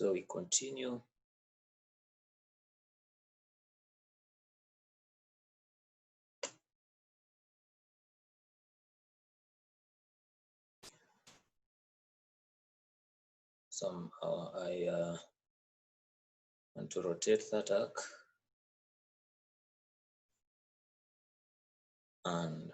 So we continue. Somehow I want to rotate that arc and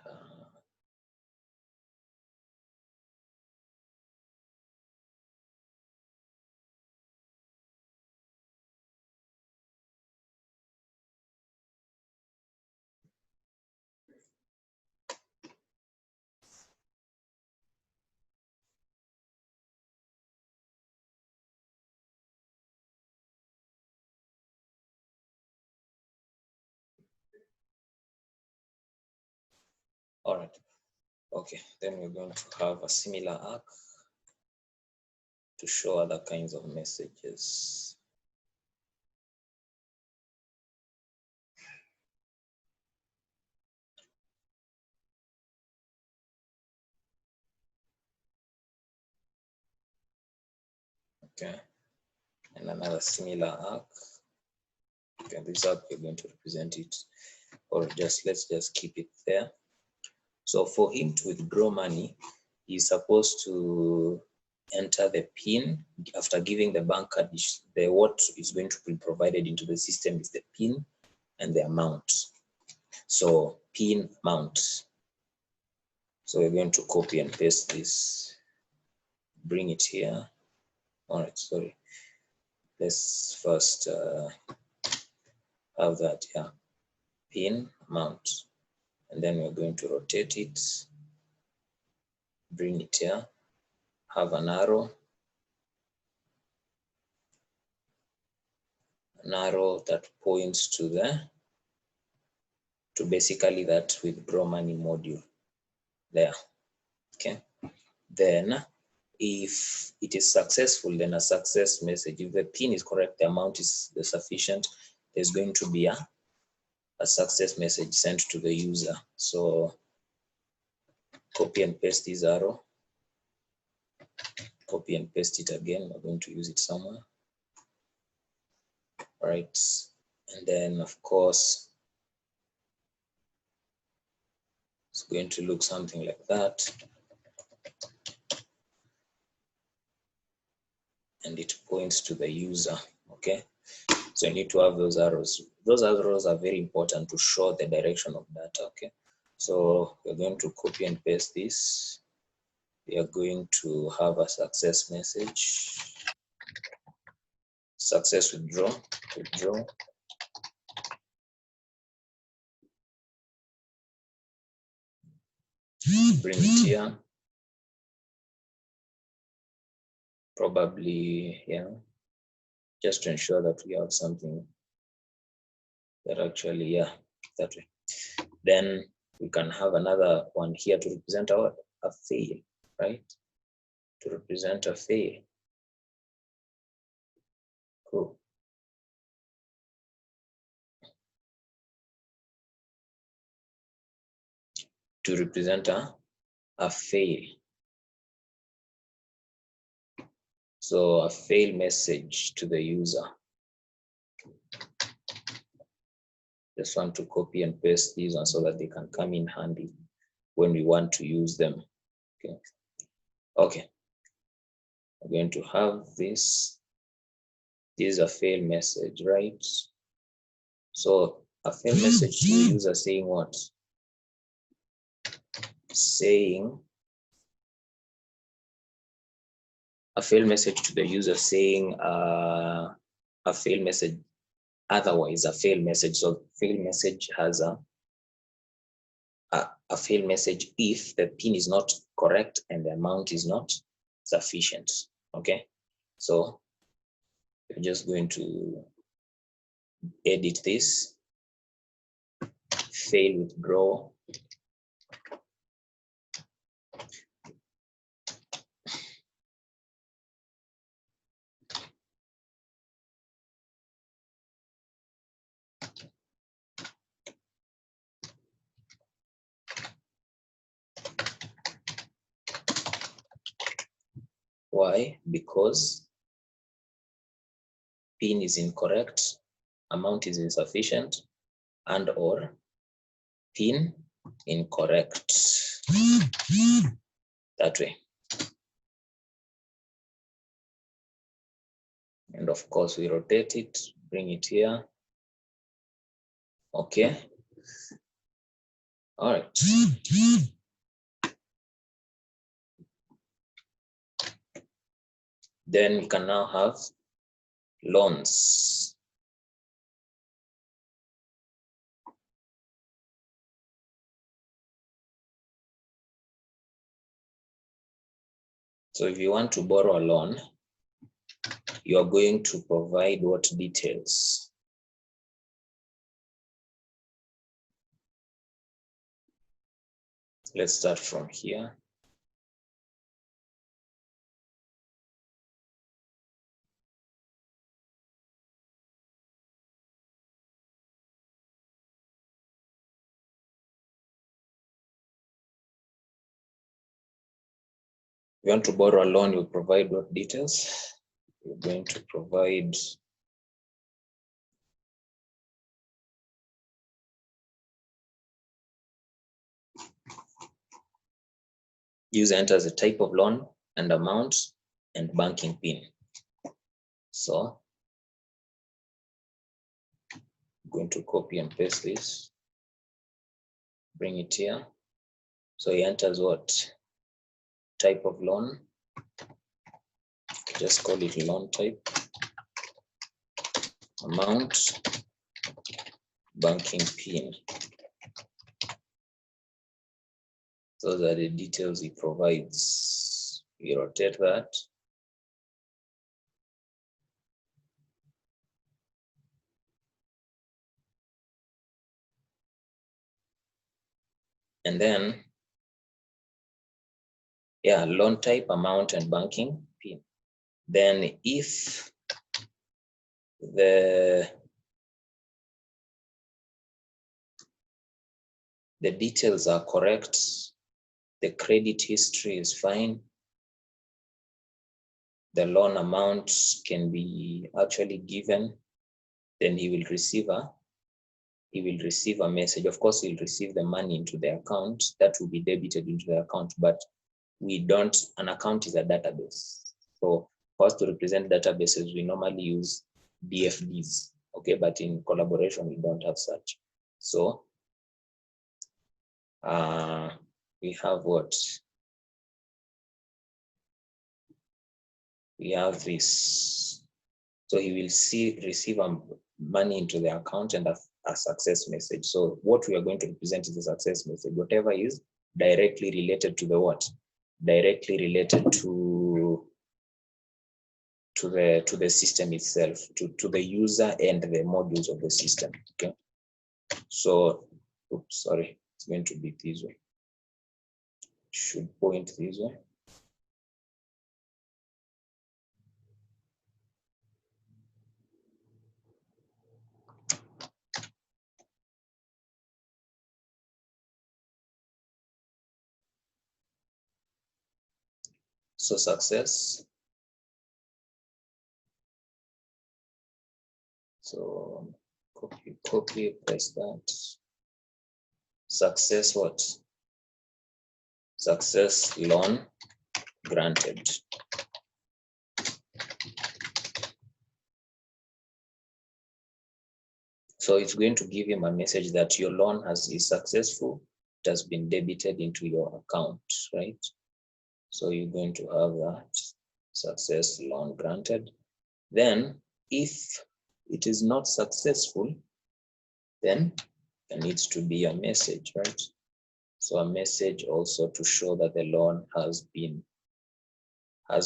all right. Okay, then we're going to have a similar arc to show other kinds of messages. Okay, and another similar arc. Okay, this arc we're going to represent it, or let's just keep it there. So for him to withdraw money, he's supposed to enter the PIN after giving the bank card. What is going to be provided into the system is the PIN and the amount. So PIN amount. So we're going to copy and paste this, bring it here. All right, sorry. Let's first have that, yeah, PIN amount. And then we're going to rotate it, bring it here, have an arrow that points to basically that withdraw money module there. Okay, then if it is successful, then a success message. If the PIN is correct, the amount is sufficient, there's going to be a success message sent to the user. So copy and paste this arrow, copy and paste it again. We're going to use it somewhere. All right, and then of course it's going to look something like that, and it points to the user. Okay, so you need to have those arrows. Those arrows are very important to show the direction of data. Okay, so we're going to copy and paste this. We are going to have a success message, success withdraw, bring it here, probably, yeah, just to ensure that we have something that actually, yeah, that way. Then we can have another one here to represent a fail, right? To represent a fail. Cool. To represent a fail. So a fail message to the user. Just want to copy and paste these ones so that they can come in handy when we want to use them. Okay. Okay. I'm going to have this. This is a fail message, right? So a fail message to the user saying what? Saying a fail message to the user saying a fail message, otherwise a fail message. So fail message has a fail message if the PIN is not correct and the amount is not sufficient. Okay, so we're just going to edit this, fail withdraw, why? Because PIN is incorrect, amount is insufficient, and or PIN incorrect. That way. And of course, we rotate it, bring it here. Okay. All right. Then we can now have loans. So if you want to borrow a loan, you are going to provide what details? Let's start from here. If you want to borrow a loan, you provide what details? You're going to provide user enters a type of loan and amount and banking PIN. So I'm going to copy and paste this, bring it here. So he enters what? Type of loan. Just call it loan type. Amount, banking PIN. Those are the details he provides. We rotate that. And then, yeah, loan type, amount, and banking PIN. Then if the details are correct, the credit history is fine, the loan amount can be actually given, then he will receive a message. Of course, he'll receive the money into the account that will be debited into the account, but an account is a database. So for us to represent databases, we normally use DFDs, okay? But in collaboration, we don't have such. So we have what? We have this. So he will receive money into the account and a success message. So what we are going to represent is a success message, whatever is directly related to the what? Directly related to the system itself, to the user and the modules of the system. Okay. So, oops, sorry, it's going to be this way. Should point this way. So success. So copy, paste that. Success what? Success loan granted. So it's going to give him a message that your loan is successful. It has been debited into your account, right? So you're going to have that success loan granted. Then if it is not successful, then there needs to be a message, right? So a message also to show that the loan has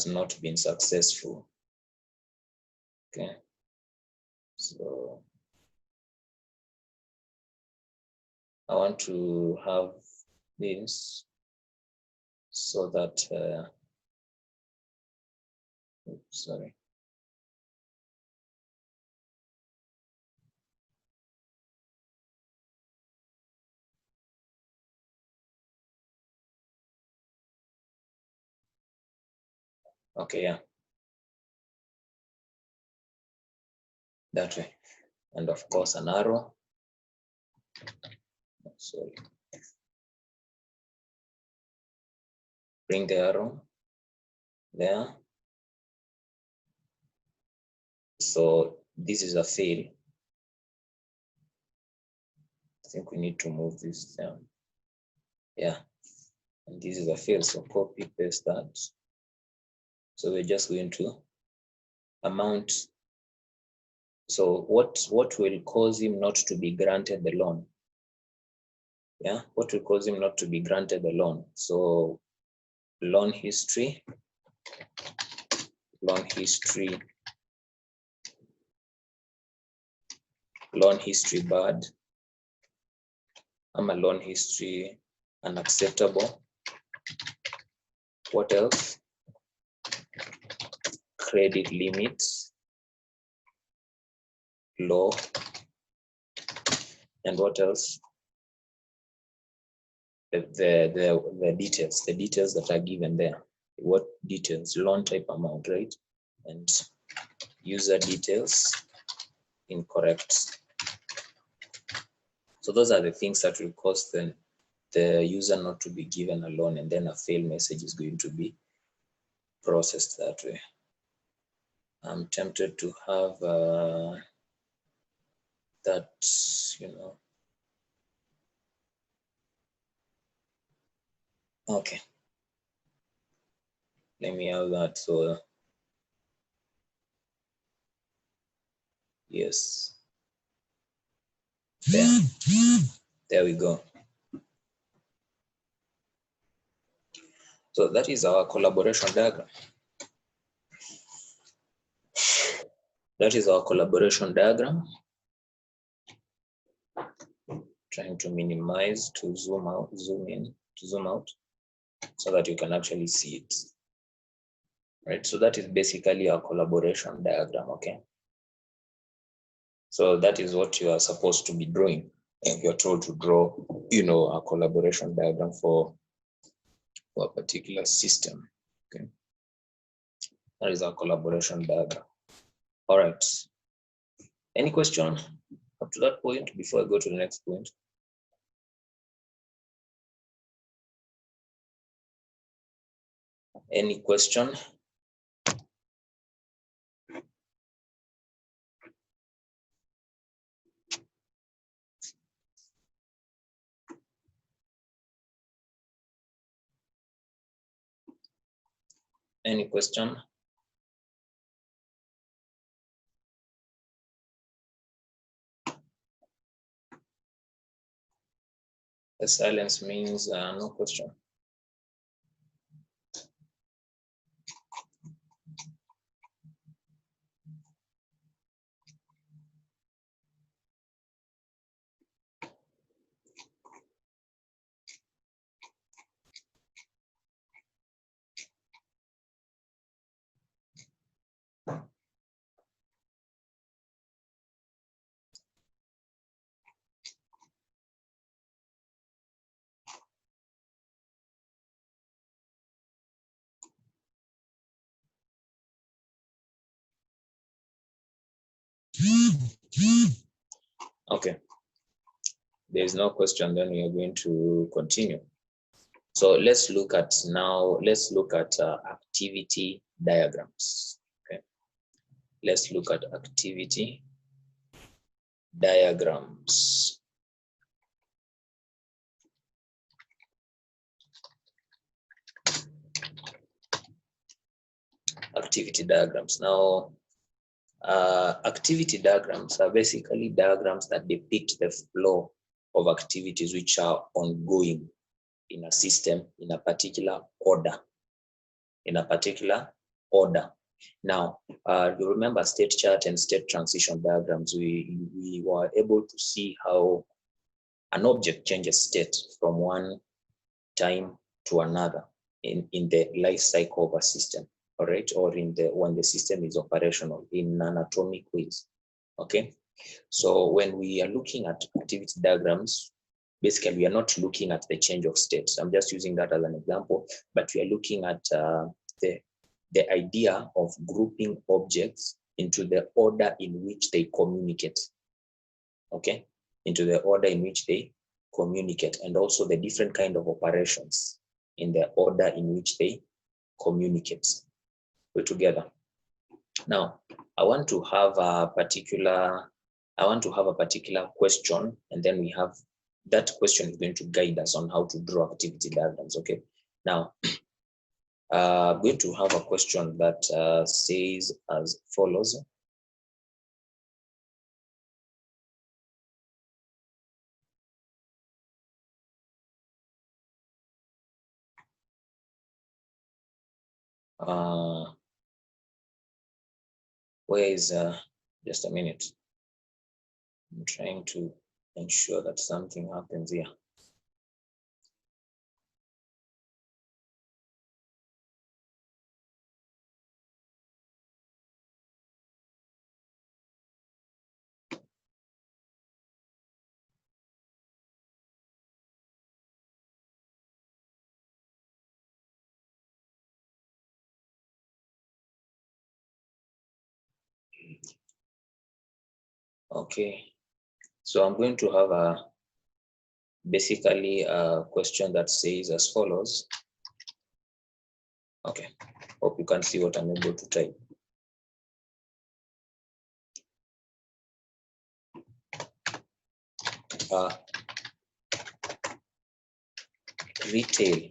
not been successful. Okay. So I want to have this so that oops, sorry. Okay, yeah. that way. And of course, an arrow. Sorry. Bring the arrow there. So this is a fail. I think we need to move this down. Yeah. And this is a fail. So copy paste that. So we're just going to amount. So what will cause him not to be granted the loan? Yeah, what will cause him not to be granted the loan? So loan history bad. I'm a loan history unacceptable. What else? Credit limits low. And what else? The details that are given there. What details? Loan type amount, right? And user details incorrect. So those are the things that will cause the user not to be given a loan, and then a fail message is going to be processed that way. I'm tempted to have that, okay. Let me have that. So yes, there we go. So that is our collaboration diagram. That is our collaboration diagram. Trying to minimize, to zoom out, zoom in, to zoom out, so that you can actually see it. Right, so that is basically our collaboration diagram, okay? So that is what you are supposed to be drawing. And you're told to draw, a collaboration diagram for a particular system, okay? That is our collaboration diagram. All right. Any question up to that point before I go to the next point? Any question? Any question? The silence means no question. Okay. There is no question, then we are going to continue. So let's look at activity diagrams. Okay. Let's look at activity diagrams. Activity diagrams. Now, activity diagrams are basically diagrams that depict the flow of activities which are ongoing in a system in a particular order. Now, you remember state chart and state transition diagrams. We were able to see how an object changes state from one time to another in the life cycle of a system, all right, or when the system is operational in an atomic ways. Okay, so when we are looking at activity diagrams, basically we are not looking at the change of states. I'm just using that as an example, but we are looking at the idea of grouping objects into the order in which they communicate. Okay, into the order in which they communicate, and also the different kind of operations in the order in which they communicate. We're together. Now, I want to have a particular question, and then we have that question is going to guide us on how to draw activity diagrams. Okay. Now, I'm going to have a question that says as follows. Where is just a minute? I'm trying to ensure that something happens here. Okay, so I'm going to have basically a question that says as follows. Okay, hope you can see what I'm able to type. Retail,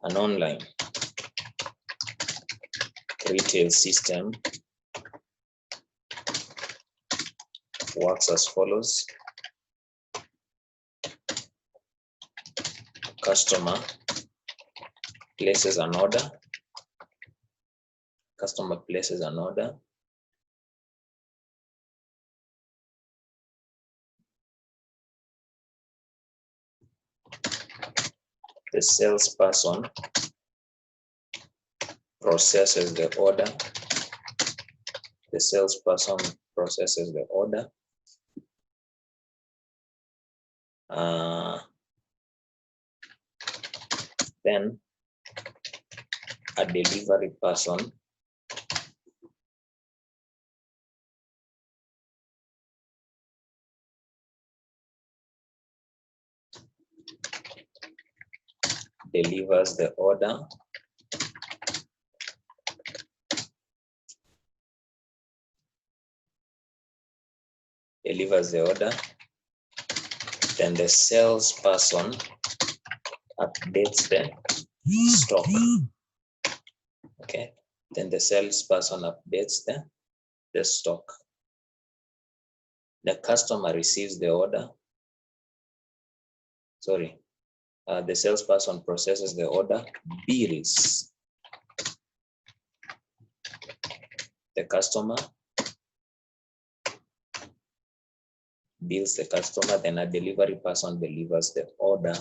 an online retail system works as follows. Customer places an order. Customer places an order. The salesperson processes the order. The salesperson processes the order. Then a delivery person delivers the order. Then the salesperson updates the stock. Okay, then the salesperson updates the stock. The customer receives the order. Sorry, the salesperson processes the order, bills the customer, then a delivery person delivers the order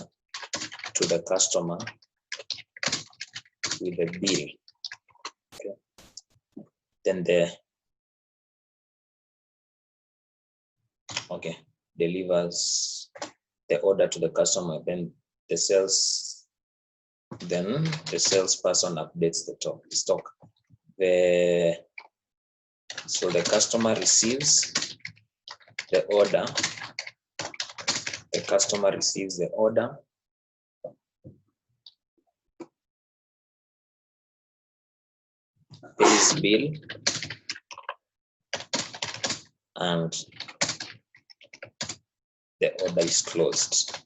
to the customer with a bill. Okay. Then delivers the order to the customer. Then the salesperson updates the stock. So the customer receives the order. The customer receives the order. Pays bill, and the order is closed.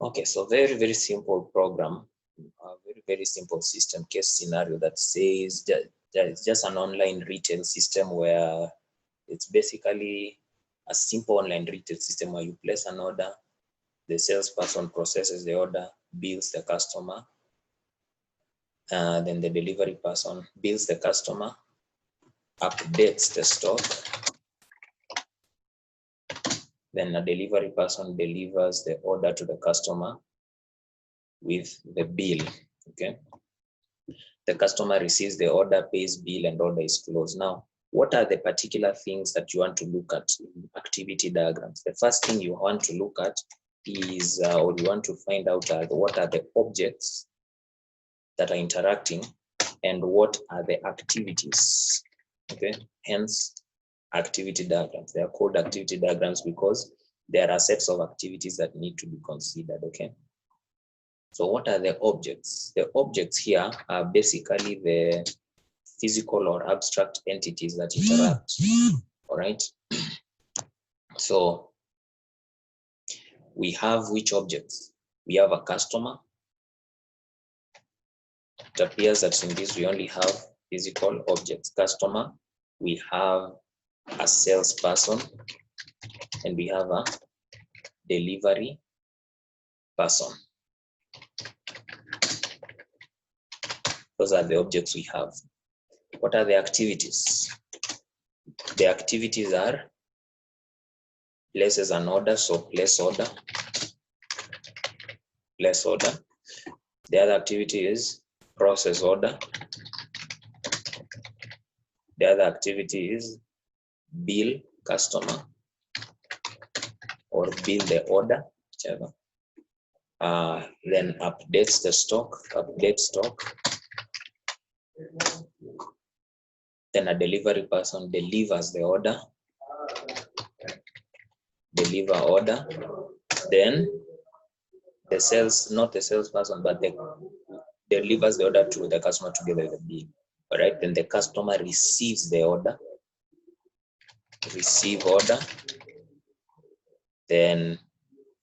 Okay, so very, very simple program, a very, very simple system case scenario that says that it's just an online retail system where it's basically a simple online retail system where you place an order, the salesperson processes the order, bills the customer, then the delivery person bills the customer, updates the stock, then a delivery person delivers the order to the customer with the bill. Okay, the customer receives the order, pays bill, and order is closed. Now, what are the particular things that you want to look at in activity diagrams? The first thing you want to look at is, or you want to find out, what are the objects that are interacting and what are the activities. Okay, hence activity diagrams. They are called activity diagrams because there are sets of activities that need to be considered. Okay, so what are the objects? The objects here are basically the physical or abstract entities that interact. All right, so we have which objects? We have a customer. It appears that in this we only have physical objects. Customer, we have a salesperson, and we have a delivery person. Those are the objects we have. What are the activities? The activities are places an order, so place order, place order. The other activity is process order. The other activity is bill customer or bill the order, whichever. Then updates the stock, update stock. Then a delivery person delivers the order, deliver order. Then the sales, not the salesperson, but the delivers the order to the customer together with the bill. All right, then the customer receives the order, receive order. Then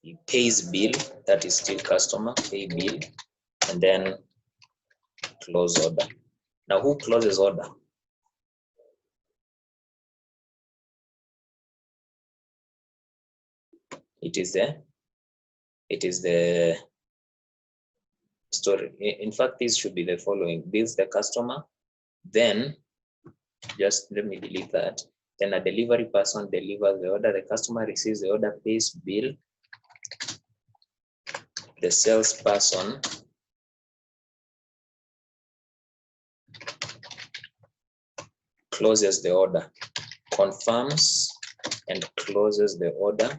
he pays bill, that is still customer, pay bill, and then close order. Now, who closes order? It is the story. In fact, this should be the following: bills the customer, then just let me delete that. Then a delivery person delivers the order, the customer receives the order, pays bill, the salesperson closes the order, confirms and closes the order,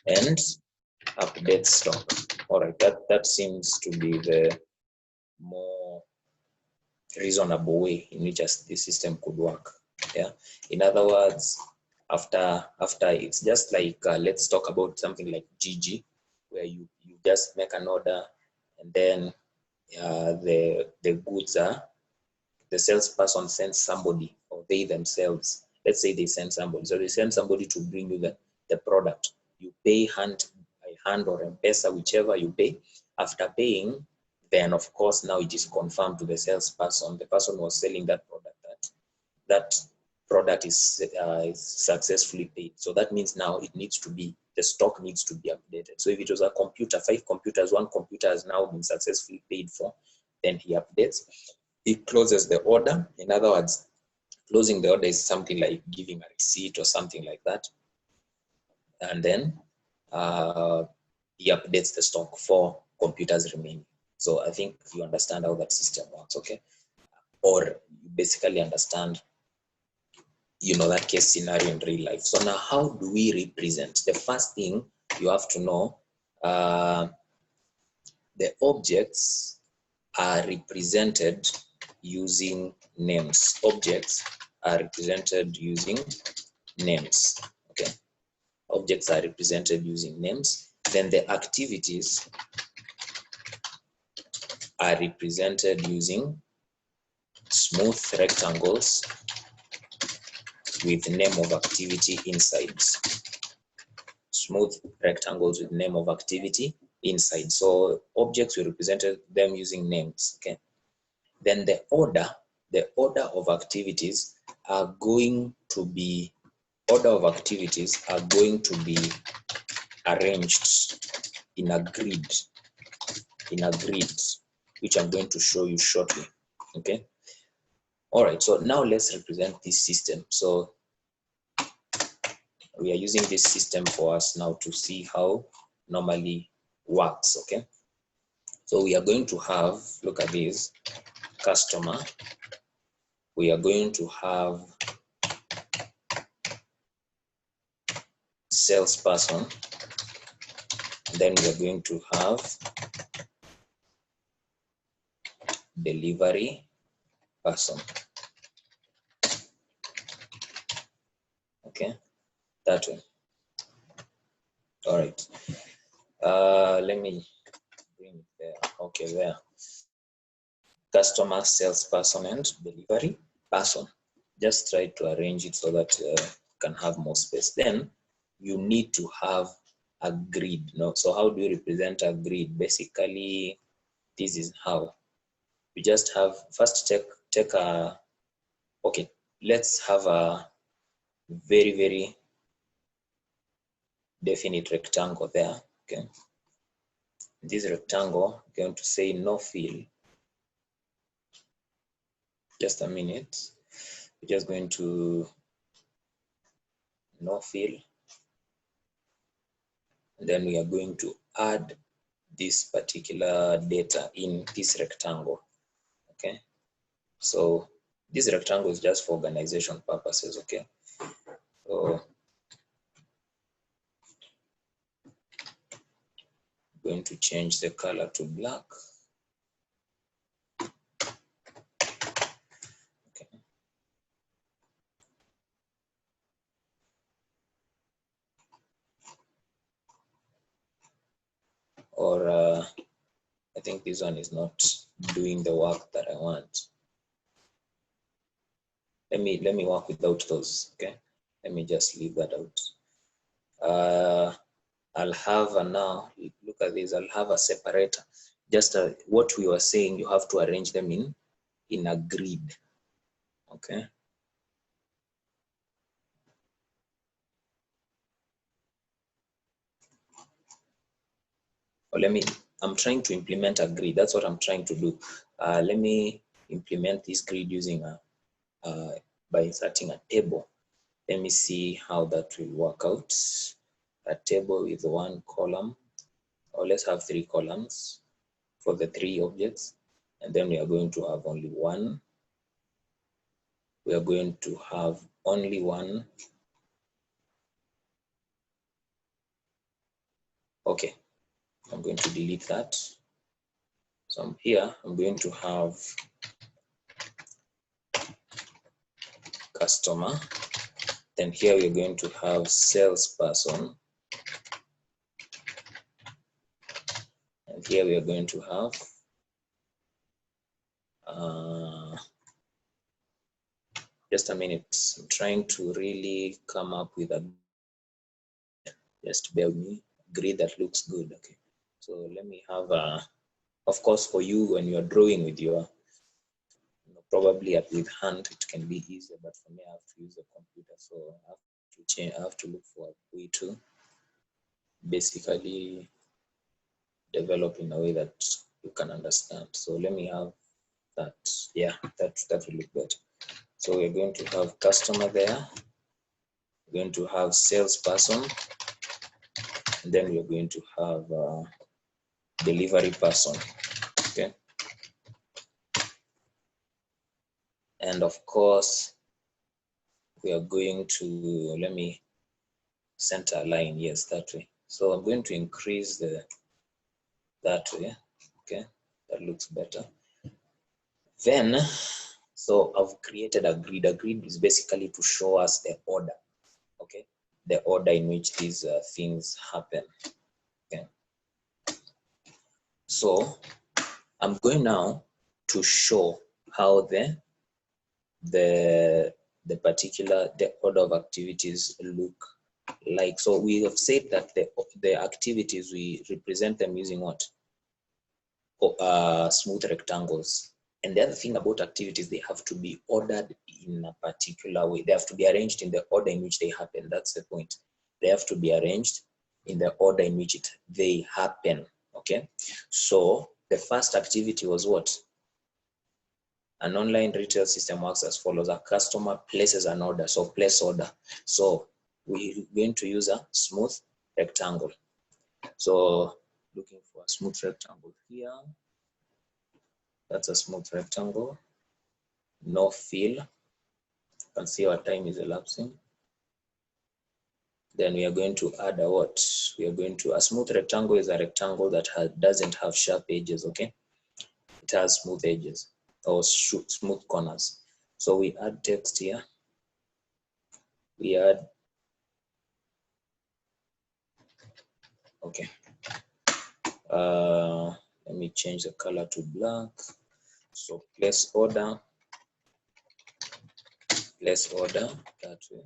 and updates stock. All right, that seems to be the more reasonable way in which this system could work. Yeah. In other words, after it's just like let's talk about something like GG, where you just make an order and then the goods are, the salesperson sends somebody, or they themselves, let's say they send somebody, so they send somebody to bring you the product. You pay hand by hand or M-Pesa, whichever you pay. After paying, then of course now it is confirmed to the salesperson, the person who was selling that product, that product is successfully paid. So that means now it needs to be, the stock needs to be updated. So if it was a computer, 5 computers, 1 computer has now been successfully paid for, then he updates. He closes the order. In other words, closing the order is something like giving a receipt or something like that. And then he updates the stock for computers remaining. So I think you understand how that system works, okay? Or you basically understand, you know, that case scenario in real life. So now how do we represent? The first thing you have to know, the objects are represented using names. Objects are represented using names. Okay. Objects are represented using names. Then the activities are represented using smooth rectangles with name of activity inside. Smooth rectangles with name of activity inside. So objects, we represented them using names. Okay. Then the order of activities are going to be arranged in a grid, which I'm going to show you shortly. Okay. All right. So now let's represent this system. So we are using this system for us now to see how normally works. Okay. So we are going to have, look at this, customer. We are going to have salesperson. Then we are going to have delivery person. Okay, that one. All right. Let me bring it there. Okay, there. Customer, salesperson, and delivery person. Just try to arrange it so that you can have more space. Then you need to have a grid. No? So how do you represent a grid? Basically, this is how. We just have, first take a, okay, let's have a very, very definite rectangle there. Okay. This rectangle, I'm going to say no fill. Just a minute. We're just going to no fill. And then we are going to add this particular data in this rectangle. Okay. So this rectangle is just for organization purposes. Okay. So I'm going to change the color to black. Or I think this one is not doing the work that I want. Let me work without those. Okay, let me just leave that out. I'll have a, now look at this. I'll have a separator. Just what we were saying, you have to arrange them in a grid. Okay. Or I'm trying to implement a grid. That's what I'm trying to do. Let me implement this grid using by inserting a table. Let me see how that will work out. A table with one column, or let's have 3 columns for the 3 objects. And then we are going to have only one. We are going to have only one. Okay, I'm going to delete that. So here, I'm going to have customer. Then here we're going to have salesperson. And here we are going to have just a minute. I'm trying to really come up with a, just bear with me, grid that looks good. Okay, so let me have a, of course, for you when you're drawing with your, probably with hand, it can be easier, but for me, I have to use the computer, so I have to change. I have to look for a way to basically develop in a way that you can understand. So let me have that. Yeah, that will look better. So we're going to have customer there. We're going to have salesperson, and then we're going to have delivery person. Okay. And of course, we are going to, let me center a line, yes, that way. So I'm going to increase that way. Okay, that looks better. Then, so I've created a grid. A grid is basically to show us the order. Okay, the order in which these things happen. Okay. So I'm going now to show how the order of activities look like. So we have said that the activities, we represent them using what? Smooth rectangles. And the other thing about activities, they have to be ordered in a particular way. They have to be arranged in the order in which they happen. That's the point. They have to be arranged in the order in which they happen. Okay. So the first activity was what? An online retail system works as follows. A customer places an order, so place order. So we're going to use a smooth rectangle. So looking for a smooth rectangle here. That's a smooth rectangle. No fill. You can see our time is elapsing. Then we are going to add a what? We are going to, a smooth rectangle is a rectangle that doesn't have sharp edges, okay? It it has smooth edges or smooth corners. So we add text here. We add, okay. Let me change the color to black. So place order that way.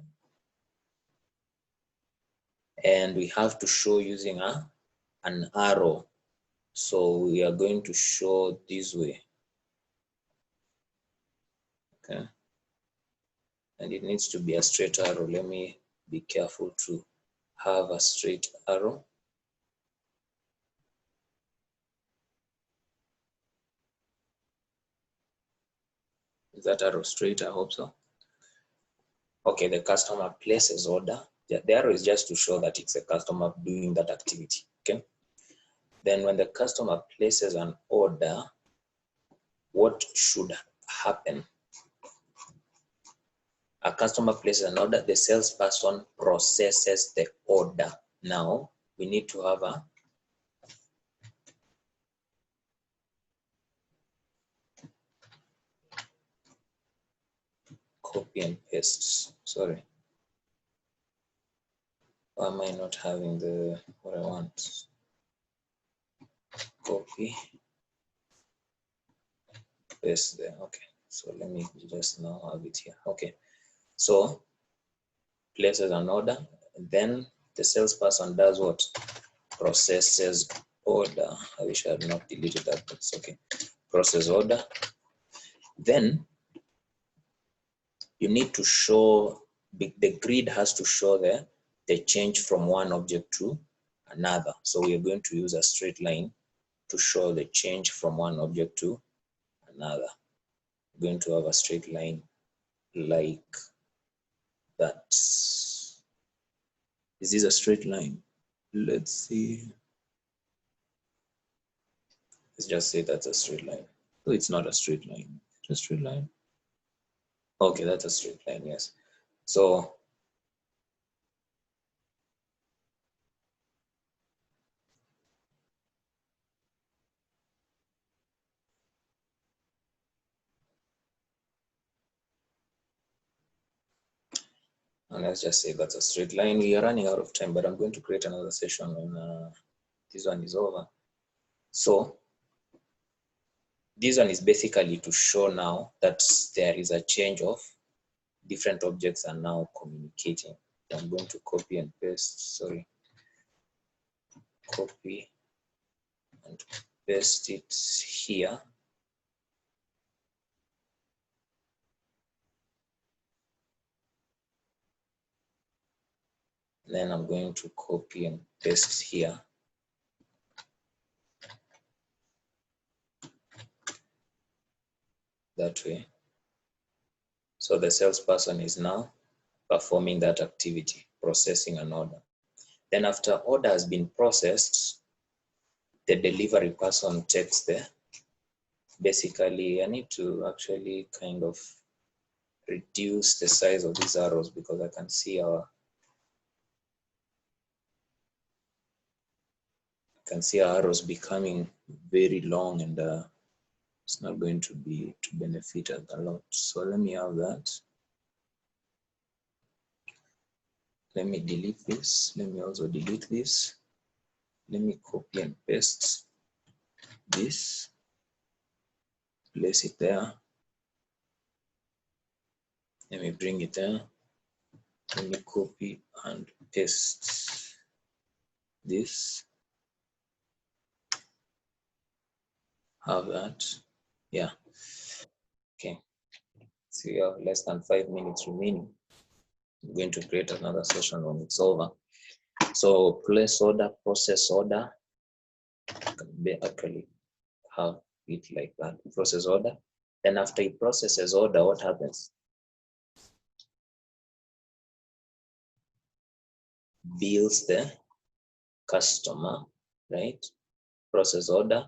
And we have to show using an arrow. So we are going to show this way. Okay. And it needs to be a straight arrow. Let me be careful to have a straight arrow. Is that arrow straight? I hope so. Okay, the customer places order. The arrow is just to show that it's a customer doing that activity. Okay. Then when the customer places an order, what should happen? A customer places an order, the salesperson processes the order. Now we need to have a copy and paste. Sorry. Why am I not having the what I want? Copy, paste there. Okay. So let me just now have it here. Okay. So places an order, and then the salesperson does what? Processes order. I wish I had not deleted that, but it's okay. Process order. Then you need to show, the grid has to show the change from one object to another. So we are going to use a straight line to show the change from one object to another. We're going to have a straight line like that. Is this a straight line? Let's see. Let's just say that's a straight line. So it's not a straight line. It's a straight line. Okay, that's a straight line, yes. So and let's just say that's a straight line. We are running out of time, but I'm going to create another session when this one is over. So this one is basically to show now that there is a change of different objects are now communicating. I'm going to copy and paste, sorry, copy and paste it here. Then I'm going to copy and paste here. That way. So the salesperson is now performing that activity, processing an order. Then after order has been processed, the delivery person takes basically, I need to actually kind of reduce the size of these arrows because I can see our arrows becoming very long, and it's not going to be to benefit us a lot. So let me have that. Let me delete this. Let me also delete this. Let me copy and paste this. Place it there. Let me bring it there. Let me copy and paste this. Have that. Yeah. Okay. So we have less than 5 minutes remaining. I'm going to create another session when it's over. So place order, process order. Can actually have it like that. Process order. Then after it processes order, what happens? Bills the customer, right? Process order,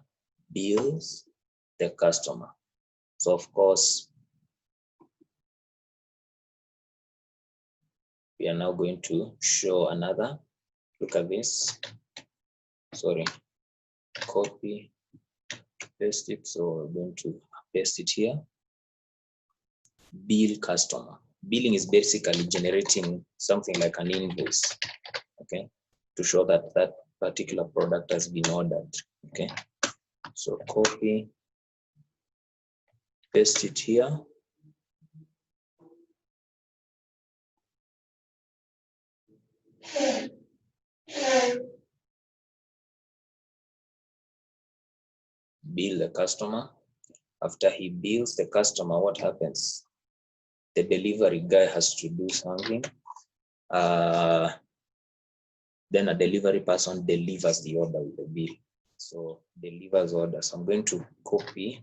bills the customer. So of course, we are now going to show another. Look at this. Sorry. Copy paste it. So we're going to paste it here. Bill customer. Billing is basically generating something like an invoice, okay, to show that that particular product has been ordered. Okay, so copy, paste it here. Bill the customer. After he bills the customer, what happens? The delivery guy has to do something. Then a delivery person delivers the order with the bill. So delivers order. So I'm going to copy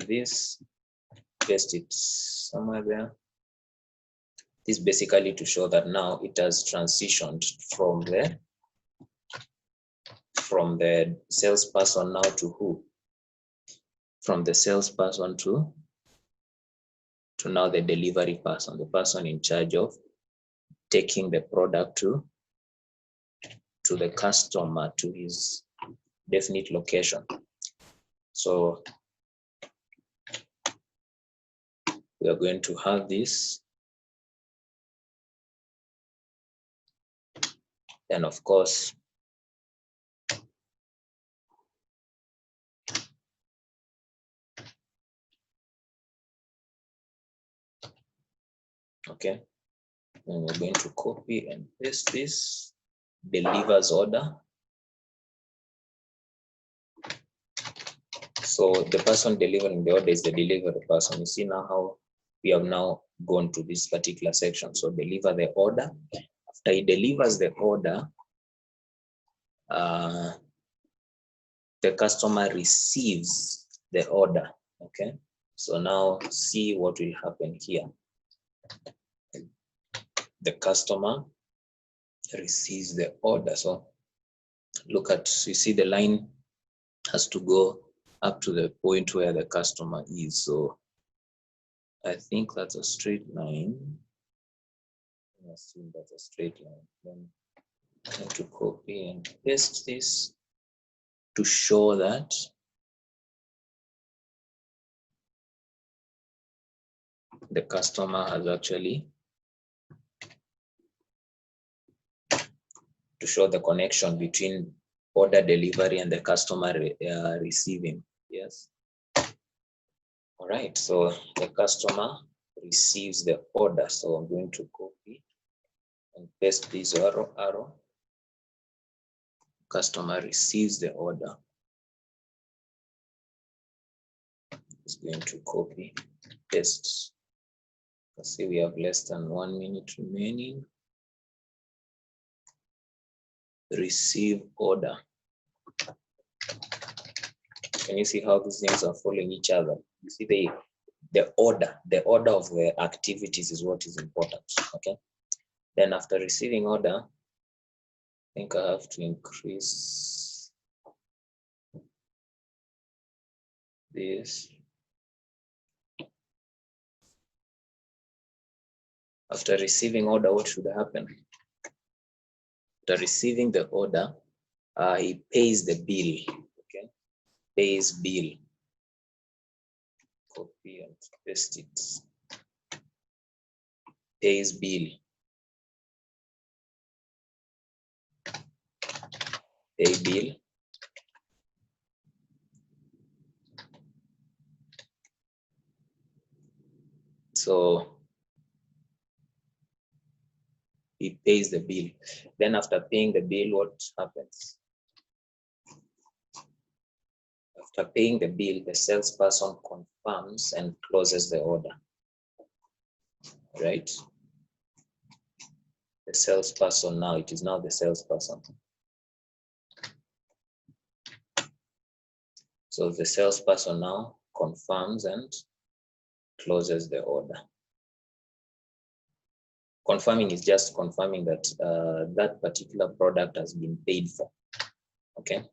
this, paste it somewhere there. This is basically to show that now it has transitioned from the salesperson now to who? From the salesperson to now the delivery person, the person in charge of taking the product to the customer, to his definite location. So we are going to have this. And of course, okay, and we're going to copy and paste this, delivers order. So the person delivering the order is the delivery person. You see now how we have now gone to this particular section. So deliver the order. After he delivers the order, the customer receives the order. Okay, so now see what will happen here. The customer receives the order. So look at, you see the line has to go up to the point where the customer is. So I think that's a straight line. I assume that's a straight line. Then I'm going to copy and paste this to show that the customer has actually, to show the connection between order delivery and the customer receiving. Yes. All right, so the customer receives the order. So I'm going to copy and paste this arrow. Customer receives the order. It's going to copy, paste. Let's see, we have less than 1 minute remaining. Receive order. Can you see how these things are following each other? You see the order of the activities is what is important. Okay. Then after receiving order, I think I have to increase this. After receiving order, what should happen? After receiving the order, he pays the bill. Okay, pays bill. Copy and paste it. Pays bill. Pay bill. So he pays the bill. Then after paying the bill, what happens? After paying the bill, the salesperson confirms and closes the order. Right? The salesperson now, it is now the salesperson. So the salesperson now confirms and closes the order. Confirming is just confirming that that particular product has been paid for. Okay.